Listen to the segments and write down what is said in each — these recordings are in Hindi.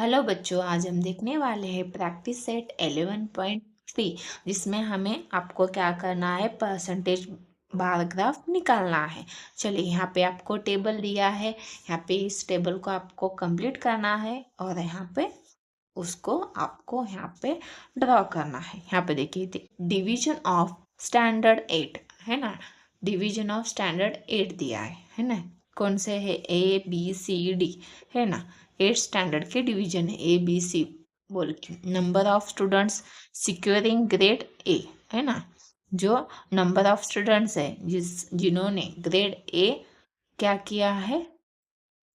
हेलो बच्चों, आज हम देखने वाले हैं प्रैक्टिस सेट 11.3 जिसमें हमें आपको क्या करना है, परसेंटेज बार ग्राफ निकालना है। चलिए, यहाँ पे आपको टेबल दिया है, यहाँ पे इस टेबल को आपको कंप्लीट करना है और यहाँ पे उसको आपको यहाँ पे ड्रॉ करना है। यहाँ पे देखिए, डिवीजन ऑफ स्टैंडर्ड 8 है ना, डिवीजन ऑफ स्टैंडर्ड 8 दिया है ना। कौन से है? ABCD है ना। 8 स्टैंडर्ड के डिवीजन है ABC बोल के। Number of students securing grade A है ना। जो नंबर ऑफ स्टूडेंट्स है जिन्होंने ग्रेड A क्या किया है,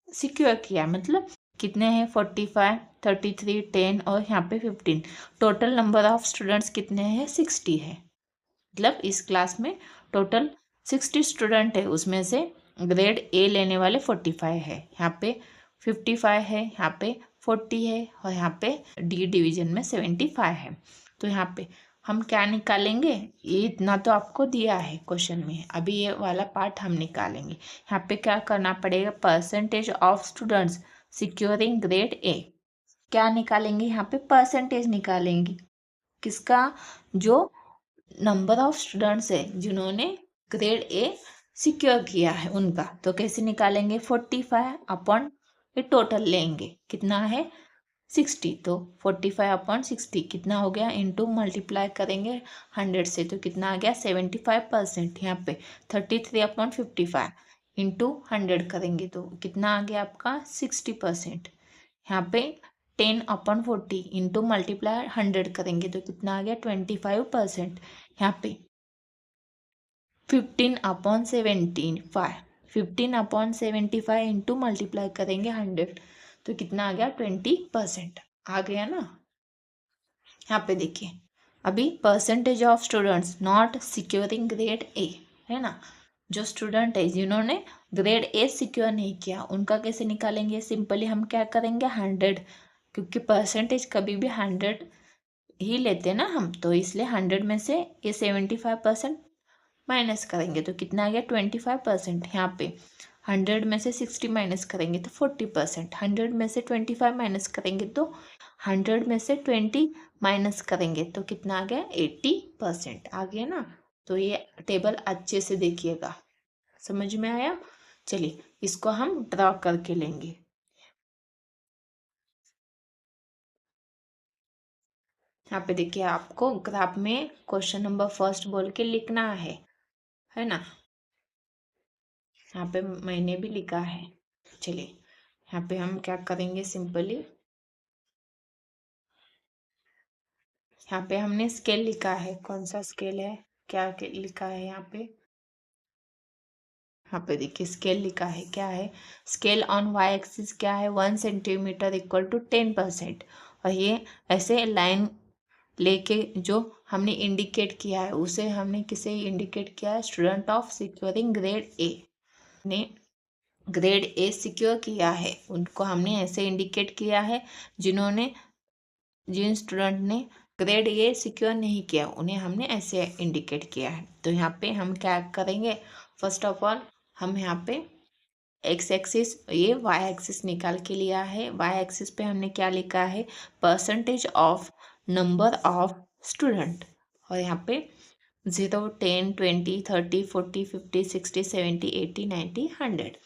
सिक्योर किया, मतलब कितने हैं? 45, 33, 10 और यहाँ पे 15। टोटल नंबर ऑफ स्टूडेंट्स कितने हैं? 60 है। मतलब इस क्लास में टोटल 60 स्टूडेंट है, उसमें से ग्रेड A लेने वाले 45 है, यहाँ पे 55 है, यहाँ पे 40 है और यहाँ पे D डिवीजन में 75 है। तो यहाँ पे हम क्या निकालेंगे? ये इतना तो आपको दिया है क्वेश्चन में, अभी ये वाला पार्ट हम निकालेंगे। यहाँ पे क्या करना पड़ेगा? Percentage of students securing grade A। क्या निकालेंगे? यहाँ पे परसेंटेज निकालेंगे। किसका? जो नंबर ऑफ स्टूडेंट्स है जिन्होंने ग्रेड A सिक्योर किया है उनका। तो कैसे निकालेंगे? 45 अपॉन ये टोटल लेंगे, कितना है? 60। तो 45 अपॉन 60 कितना हो गया? इंटू मल्टीप्लाई करेंगे 100 से, तो कितना आ गया? 75%। यहाँ पे 33 अपॉन 55 इंटू 100 करेंगे तो कितना आ गया आपका? 60%। यहाँ पे 10 अपॉन 40 इंटू मल्टीप्लाई 100 करेंगे तो कितना आ गया? 25%। यहाँ पे 15 अपॉन 75, 15 अपॉन 75 इंटू मल्टीप्लाई करेंगे 100 तो कितना आ गया? 20%। आ गया ना। यहाँ पे देखिए, अभी percentage of students not securing grade A है ना। जो स्टूडेंट है जिन्होंने ग्रेड A सिक्योर नहीं किया उनका कैसे निकालेंगे? सिंपली हम क्या करेंगे? 100, क्योंकि परसेंटेज कभी भी 100 ही लेते हैं ना हम, तो इसलिए 100 में से ये 75% माइनस करेंगे तो कितना आ गया? 25%। यहाँ पे 100 में से 60 माइनस करेंगे तो 40%। 100 में से 25 माइनस करेंगे तो 100 में से 20 माइनस करेंगे तो कितना आ गया? 80% आ गया ना। तो ये टेबल अच्छे से देखिएगा, समझ में आया? चलिए, इसको हम ड्रॉ करके लेंगे। यहाँ पे देखिए, आपको ग्राफ में क्वेश्चन नंबर फर्स्ट बोल के लिखना है ना। यहाँ पे मैंने भी लिखा है। चलिए, यहाँ पे हम क्या करेंगे? सिंपली यहाँ पे हमने स्केल लिखा है। कौन सा स्केल है? क्या लिखा है यहाँ पे? यहाँ पे देखिए, स्केल लिखा है। क्या है? स्केल ऑन वाई एक्सिस क्या है? 1 सेंटीमीटर इक्वल टू 10%। और ये ऐसे लाइन लेके जो हमने इंडिकेट किया है उसे हमने किसे इंडिकेट किया है? Student of securing grade A ने ग्रेड A सिक्योर किया है उनको हमने ऐसे इंडिकेट किया है। जिन स्टूडेंट ने ग्रेड A सिक्योर नहीं किया उन्हें हमने ऐसे इंडिकेट किया है। तो यहाँ पे हम क्या करेंगे? फर्स्ट ऑफ ऑल हम यहाँ पे एक्स एक्सिस, ये वाई एक्सिस निकाल के लिया है। वाई एक्सिस पे हमने क्या लिखा है? Percentage of number of student. और यहाँ पे 0, 10, 20, 30, 40, 50, 60, 70, 80, 90, 100।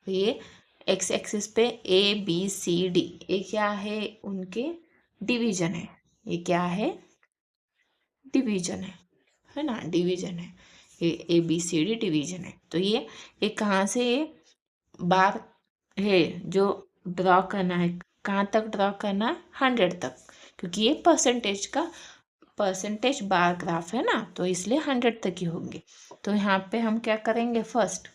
ये एक्स एक्सिस पे ABCD, ये क्या है? उनके डिवीजन है। ये क्या है? डिवीजन है ना, डिवीजन है। ये ABCD डिवीजन है। तो ये कहाँ से? ये बार है जो ड्रॉ करना है। कहाँ तक ड्रॉ करना है? 100 तक, क्योंकि ये परसेंटेज बार ग्राफ है ना, तो इसलिए 100 तक ही होंगे। तो यहाँ पे हम क्या करेंगे? फर्स्ट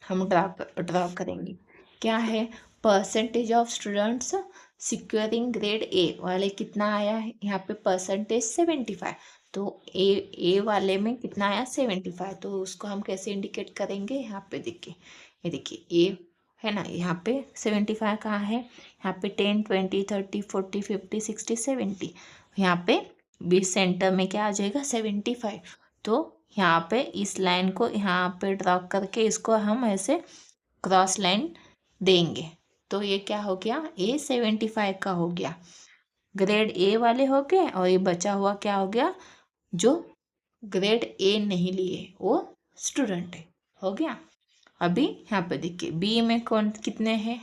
हम ड्रॉ करेंगे। क्या है? Percentage of students securing grade A वाले कितना आया है? यहाँ पे परसेंटेज 75। तो ए वाले में कितना आया? 75। तो उसको हम कैसे इंडिकेट करेंगे? यहाँ पे देखिए, ये देखिए A है ना, यहाँ पे 75 कहाँ है? यहाँ पे 10, 20, 30, 40, 50, 60, 70। यहाँ पे बीच सेंटर में क्या आ जाएगा? 75। तो यहाँ पे इस लाइन को यहाँ पे ड्रॉ करके इसको हम ऐसे क्रॉस लाइन देंगे। तो ये क्या हो गया, ए 75 का हो गया, ग्रेड ए वाले हो गए, और ये बचा हुआ क्या हो गया, जो ग्रेड ए नहीं लिए वो स्टूडेंट है, हो गया। अभी यहाँ पे देखिए बी में कौन कितने हैं,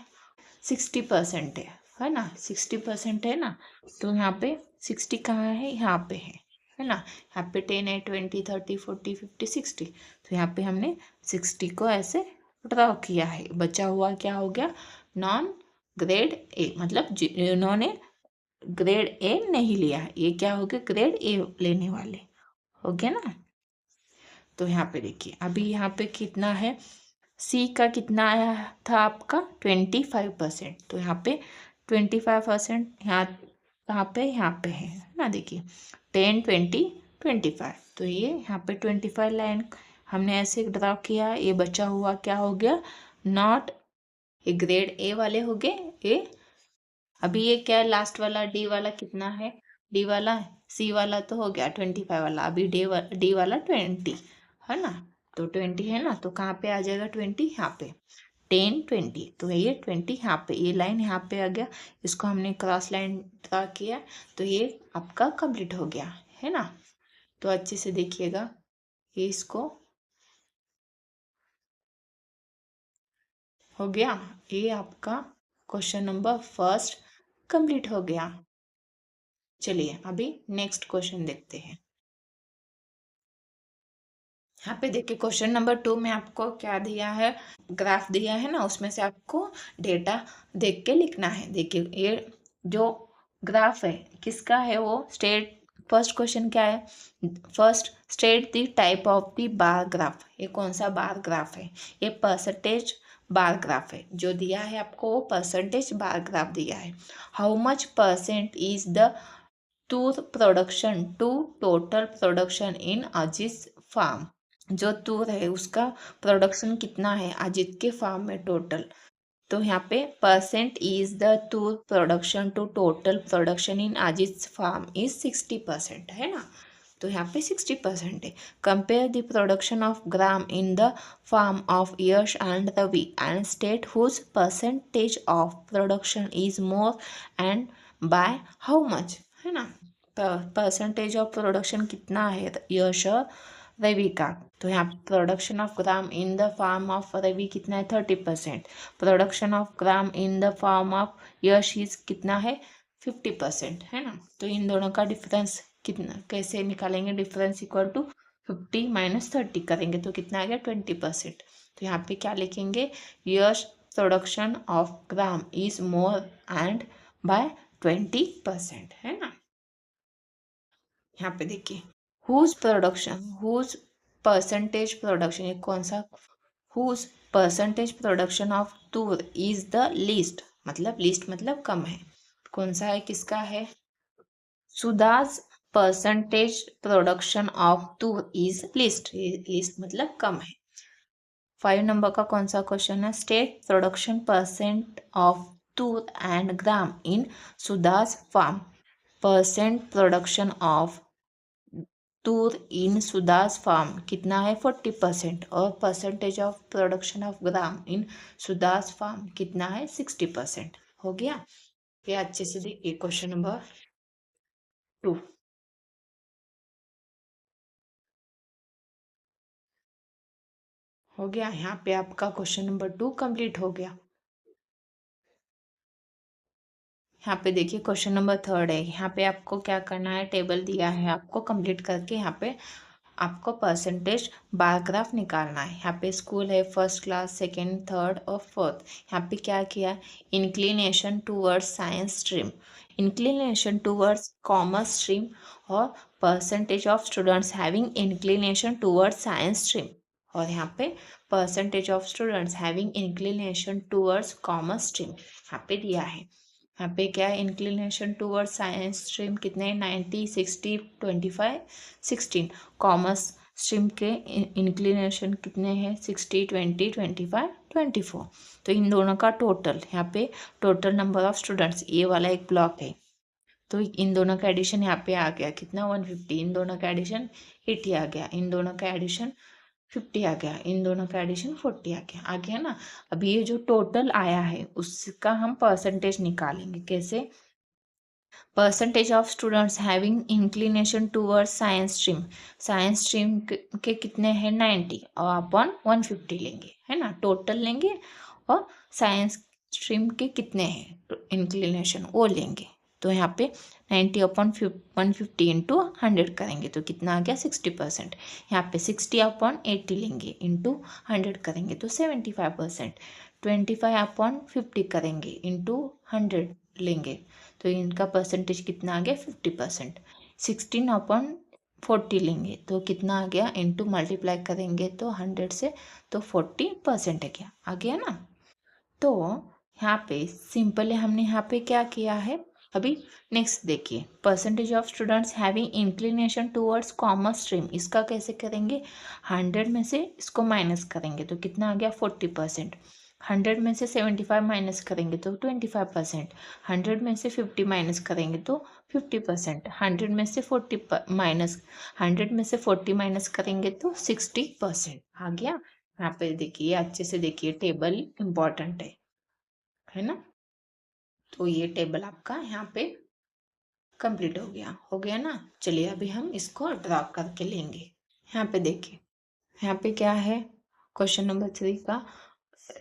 60% है ना, 60% है ना, तो यहाँ पे 60 कहाँ है, यहाँ पे है ना, यहाँ पे 10 है, 20 30 40 50 60, तो यहाँ पे हमने 60 को ऐसे ड्रॉ किया है। बचा हुआ क्या हो गया, नॉन ग्रेड ए, मतलब जिन्होंने ग्रेड ए नहीं लिया है, ये क्या हो गया, ग्रेड ए लेने वाले, हो गया ना। तो यहाँ पे देखिए अभी यहाँ पे कितना है, सी का कितना आया था आपका 25%, तो यहाँ पे 25%, यहाँ पे है ना, देखिए 10 20 25, तो ये यहाँ पे 25 लाइन हमने ऐसे ड्रा किया, ये बचा हुआ क्या हो गया, नॉट, ये ग्रेड ए वाले हो गए ए। अभी ये क्या है, लास्ट वाला डी वाला कितना है, डी वाला, सी वाला तो हो गया 25 वाला, अभी डी वाला 20 है ना, तो 20 है ना, तो कहाँ पे आ जाएगा 20, यहाँ पे 10 20, तो ये 20 यहाँ पे, ये लाइन यहाँ पे आ गया, इसको हमने क्रॉस लाइन ड्रा किया, तो ये आपका कंप्लीट हो गया है ना। तो अच्छे से देखिएगा, ये इसको हो गया, ये आपका क्वेश्चन नंबर फर्स्ट कंप्लीट हो गया। चलिए अभी नेक्स्ट क्वेश्चन देखते हैं। यहाँ पे देखिए क्वेश्चन नंबर 2 में आपको क्या दिया है, ग्राफ दिया है ना, उसमें से आपको डेटा देख के लिखना है। देखिए ये जो ग्राफ है किसका है, वो स्टेट, फर्स्ट क्वेश्चन क्या है, first state the type of the bar graph, ये कौन सा बार ग्राफ है, ये परसेंटेज बार ग्राफ है, जो दिया है आपको वो परसेंटेज बार ग्राफ दिया है। How much percent is the tur production to total production in Aziz farm, जो तूर है उसका प्रोडक्शन कितना है अजीत के फार्म में टोटल, तो यहाँ पे percent is the tur production to total production in Ajit farm is 60% है ना, तो यहाँ पे 60% है। Compare the production of gram in the farm of Yash and Ravi and state whose percentage of production is more and by how much, है ना, परसेंटेज ऑफ प्रोडक्शन कितना है यश और रवि का, तो यहाँ production of gram in the farm of Ravi कितना है 30%, production of gram in the farm of Yash is कितना है 50%, है ना। तो इन दोनों का डिफरेंस कितना कैसे निकालेंगे, डिफरेंस इक्वल टू 50 माइनस 30 करेंगे तो कितना आ गया 20%, तो यहाँ पे क्या लिखेंगे, yes production of gram is more and by 20%, है ना। यहाँ पे देखिए हुज परसेंटेज प्रोडक्शन, ये कौन सा, whose percentage production of tur is the least, मतलब लीस्ट मतलब कम है, कौन सा है, किसका है, Sudas percentage production of tur is least, least मतलब कम है। 5 नंबर का कौन सा क्वेश्चन है, state production percent of tur and gram in Sudas farm, percent production of tur in Sudas farm कितना है 40%, और percentage of production of gram in Sudas farm कितना है 60%, हो गया। ये अच्छे से देखिए क्वेश्चन नंबर 2 हो गया, यहाँ पे आपका क्वेश्चन नंबर 2 कंप्लीट हो गया। यहाँ पे देखिए क्वेश्चन नंबर 3 है, यहाँ पे आपको क्या करना है, टेबल दिया है आपको, कंप्लीट करके यहाँ पे आपको परसेंटेज बार ग्राफ निकालना है। यहाँ पे स्कूल है, फर्स्ट क्लास, सेकेंड, थर्ड और फोर्थ। यहाँ पे क्या किया, inclination towards science stream, inclination towards commerce stream, और percentage of students having inclination towards science stream, और यहाँ पे percentage of students having inclination towards commerce stream यहाँ पे दिया है। यहाँ पे क्या है, इंक्लिनेशन टूवर्ड साइंस स्ट्रीम कितने 90 60 25 16, कॉमर्स स्ट्रीम के इंक्लिनेशन कितने हैं 60 20 25 24, तो इन दोनों का टोटल, यहाँ पे टोटल नंबर ऑफ स्टूडेंट्स, ये वाला एक ब्लॉक है, तो इन दोनों का एडिशन यहाँ पे आ गया कितना 150, इन दोनों का एडिशन 80 आ गया, इन दोनों का एडिशन 50 आ गया, इन दोनों का एडिशन 40 आ गया ना। अब ये जो टोटल आया है उसका हम परसेंटेज निकालेंगे। कैसे? Percentage of students having inclination towards science stream के कितने हैं 90 और अपन 150 लेंगे, है ना, टोटल लेंगे और साइंस स्ट्रीम के कितने हैं इंक्लिनेशन वो लेंगे। तो यहाँ पे 90 अपॉन 150 इंटू 100 करेंगे तो कितना आ गया 60%। यहाँ पे 60 अपॉन 80 लेंगे इंटू 100 करेंगे तो 75%। 25 अपॉन 50 करेंगे इंटू 100 लेंगे तो इनका परसेंटेज कितना आ गया 50%। 16 अपॉन 40 लेंगे तो कितना आ गया, इंटू मल्टीप्लाई करेंगे तो 100 से तो 40% आ गया ना। तो यहाँ पे सिंपली हमने यहाँ पे क्या किया है। अभी नेक्स्ट देखिए, percentage of students having inclination towards commerce stream, इसका कैसे करेंगे। 100 में से इसको माइनस करेंगे तो कितना आ गया 40%। 100 में से 75 माइनस करेंगे तो 25%। 100 में से 50 माइनस करेंगे तो 50%। 100 में से 40 माइनस करेंगे तो 60% आ गया। यहाँ पे देखिए अच्छे से देखिए, टेबल इंपॉर्टेंट है ना। तो ये टेबल आपका यहाँ पे कंप्लीट हो गया ना। चलिए अभी हम इसको ड्रा करके लेंगे। यहाँ पे देखिए, यहाँ पे क्या है, क्वेश्चन नंबर 3 का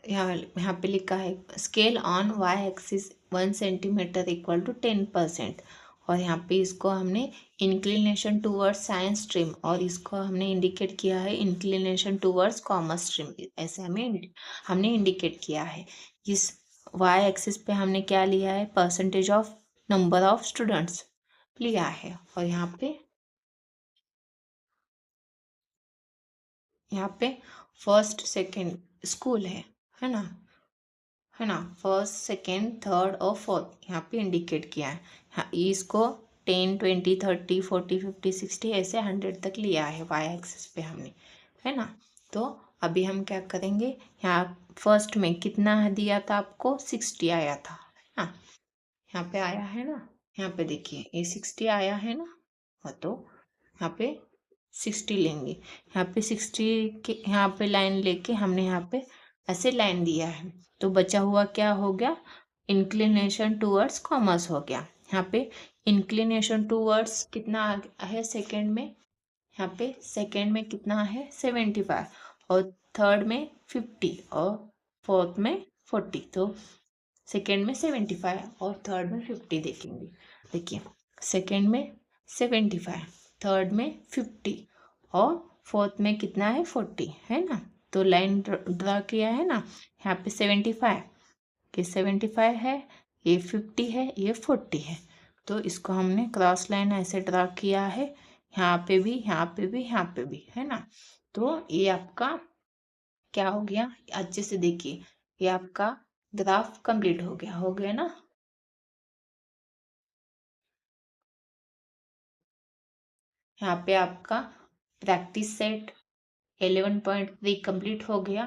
यहाँ पे लिखा है scale on Y axis 1 centimetre equal to 10%। और यहाँ पे इसको हमने इंक्लिनेशन टूवर्ड्स साइंस स्ट्रीम और इसको हमने इंडिकेट किया है इंक्लिनेशन टूवर्ड्स कॉमर्स स्ट्रीम, ऐसे हमने इंडिकेट किया है। इस वाई एक्सिस पे हमने क्या लिया है, percentage of number of students लिया है। और यहाँ पे फर्स्ट सेकंड स्कूल है ना, फर्स्ट सेकेंड थर्ड और फोर्थ यहाँ पे इंडिकेट किया है। हाँ, इसको 10 20 30 40 50 60 ऐसे 100 तक लिया है वाई एक्सिस पे हमने, है ना। तो अभी हम क्या करेंगे, यहाँ फर्स्ट में कितना दिया था आपको 60 आया था, है ना, यहाँ पे आया है ना। यहाँ पे देखिए ये 60 आया है ना। हाँ, तो यहाँ पे 60 लेंगे, यहाँ पे 60 के यहाँ पे लाइन लेके हमने यहाँ पे ऐसे लाइन दिया है तो बचा हुआ क्या हो गया, इंक्लिनेशन टूवर्ड्स कॉमर्स हो गया। यहाँ पे इंक्लिनेशन टूवर्ड्स कितना है सेकंड में, यहाँ पे सेकंड में कितना है 75 और थर्ड में 50 और फोर्थ में 40। तो सेकेंड में 75 और थर्ड में 50 देखेंगे। देखिए सेकेंड में 75, थर्ड में 50 और फोर्थ में कितना है 40, है ना। तो लाइन ड्रा किया है ना, यहाँ पे 75, ये 75 है, ये 50 है, ये 40 है। तो इसको हमने क्रॉस लाइन ऐसे ड्रा किया है, यहाँ पे भी, यहाँ पे भी, यहाँ पे भी, है ना। तो ये आपका क्या हो गया, अच्छे से देखिए, ये आपका ग्राफ कंप्लीट हो गया ना। यहाँ पे आपका प्रैक्टिस सेट 11.3 कंप्लीट हो गया।